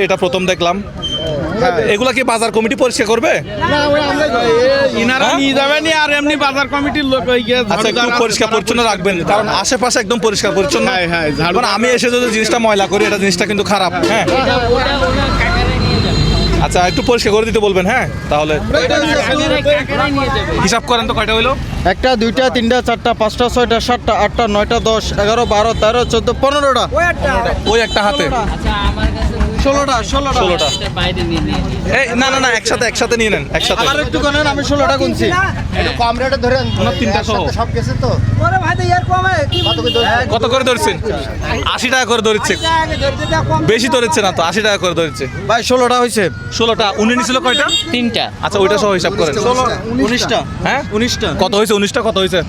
এটা প্রথম দেখলাম। এগুলা কি বাজার কমিটি পরিষ্কার করবে? ইনারা নিয়ে যাবেন আর এমনি বাজার কমিটির লোক আচ্ছা, একটু পরিষ্কার পরিচ্ছন্ন রাখবেন, কারণ আশেপাশে একদম পরিষ্কার পরিচ্ছন্ন। কারণ আমি এসে যদি জিনিসটা ময়লা করি, এটা জিনিসটা কিন্তু খারাপ। হ্যাঁ, আচ্ছা একটু পরিষ্কার করে দিতে বলবেন। হ্যাঁ, তাহলে হিসাব করেন তো কয়টা হইলো? 1 2 3 4 5 6 7 8 9 10 11 12 13 14 15টা। ওই একটা হাতে 16টা 16টা। এই না না না, একসাথে নিয়ে নেন, একসাথে। আর একটু কোনেন, আমি 16টা গুনছি। একটু কম রেটে ধরেন, ওনার তিনটা সহ সব গেছে তো। ওরে ভাই তো ইয়ার কমে কি কত করে ধরছেন? 80 টাকা করে ধরছে। বেশি ধরেছে না তো, 80 টাকা করে ধরছে। ভাই 16টা হইছে। 16টা। উনি নিছিল কয়টা? 3টা। আচ্ছা, ওইটা সহ হিসাব করেন। 19টা। হ্যাঁ, 19টা। কত হয়েছে? 19টা কত হয়েছে?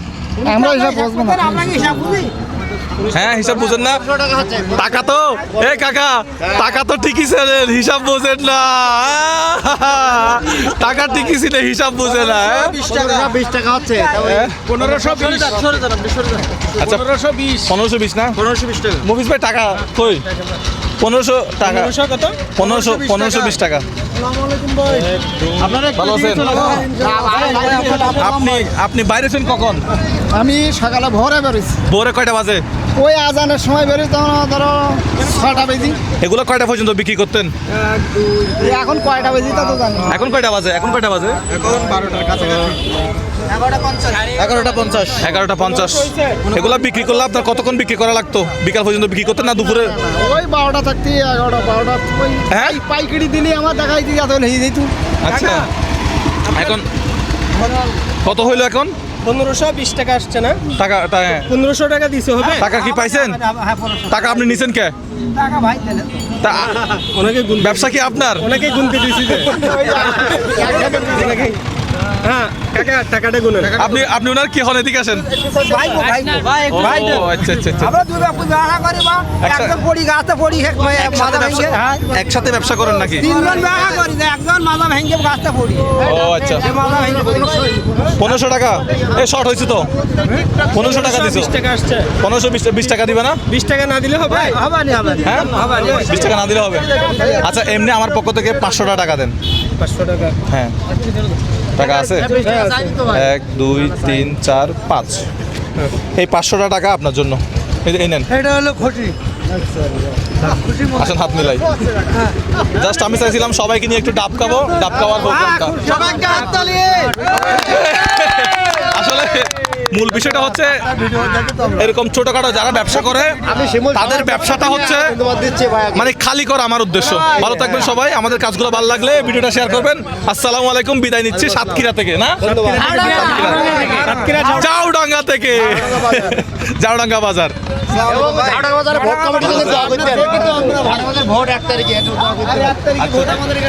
আমরা হিসাব বুঝবো না। আমরা কি হিসাব বুঝি? হ্যাঁ, হিসাব বুঝেন না? টাকা তো কাকা, টাকা তো ঠিকই ছিলেন, হিসাব বুঝেন না। টাকা ঠিকই ছিল, হিসাব বুঝে না। 20 টাকা হচ্ছে। 1520 আচ্ছা, 1520 না? 1520 টাকা। মুভিস ভাই টাকা কই? 1500 টাকা। 1520 টাকা। আপনারা ভালো আছেন? আপনি বাইরেছেন কখন? আমি সকালে ভোরে বেরোইছি। ভোরে কয়টা বাজে? ওই আজানের সময় বেরোই, তখন ধরো 6টা বেজি। এগুলো কয়টা পর্যন্ত বিক্রি করতেন? এখন কয়টা বেজি তা তো জানি না। এখন কয়টা বাজে? এখন 12টার কাছাকাছি। 11:50। 11:50। এগুলা বিক্রি করলে আপনার কতক্ষণ বিক্রি করা লাগতো? বিকাল পর্যন্ত বিক্রি করতেন না দুপুরে? ওই 12টা থাকতে 11টা 12টা। ওই হ্যাঁ? পাইকারি দিলে আমার দেখাই দিয়ে এত হয়ে যেত। আচ্ছা, এখন কত হইলো এখন? 1520 টাকা আসছে না? টাকা 1500 টাকা দিতে হবে। টাকা কি পাইছেন? টাকা আপনি নিছেন কে? টাকা ভাই দিলে তা ওনাকে ব্যবসা কি আপনার? ওনাকে গুনতে দিছি যে। হ্যাঁ কাকা, টাকাটা গুনেন। আপনি ওনার কি হন? এদিকে আসেন। ভাই ভাই ও, আচ্ছা আচ্ছা আচ্ছা। আমরা দুই বাপু ব্যবসা করি বা একজন পড়ি গাছে পড়ি একসাথে মাথা ব্যবসা, ভেঙে একসাথে ব্যবসা করেন নাকি? তিনজন ব্যবসা করি যে একজন মাথা ভেঙে গাছে পড়ি ও আচ্ছা। সে মাথা ভেঙে 1500 টাকা। এই শর্ট হয়েছে তো। 1500 টাকা দিছো। 20 টাকা আসছে। 1520 টাকা দিবে না? 20 টাকা না দিলে হবে? হবে না হ্যাঁ, 20 টাকা না দিলে হবে। আচ্ছা, এমনি আমার পক্ষ থেকে 500 টাকা দেন। 500 টাকা। হ্যাঁ, টাকা আছে? 1 2 3 4 5। এই 500 টাকা আপনার জন্য। এই নেন। এটা হলো খুশি আসেন, হাত মিলাই। জাস্ট আমি চাইছিলাম সবাইকে নিয়ে একটু ডাব খাবো, ডাব খাওয়ার প্রোগ্রামটা। সবাইকে হাততালি আসলে মূল বিষয়টা হচ্ছে এরকম ছোটখাটো যারা ব্যবসা করে তাদের ব্যবসাটা হচ্ছে মানে খালি করা আমার উদ্দেশ্য। ভালো থাকবেন সবাই। আমাদের কাজগুলো ভালো লাগলে ভিডিওটা শেয়ার করবেন। আসসালামু আলাইকুম, বিদায় নিচ্ছি সাতক্ষীরা থেকে। না, জাউডাঙ্গা থেকে, জাউডাঙ্গা বাজার। ভোট 1 তারিখে।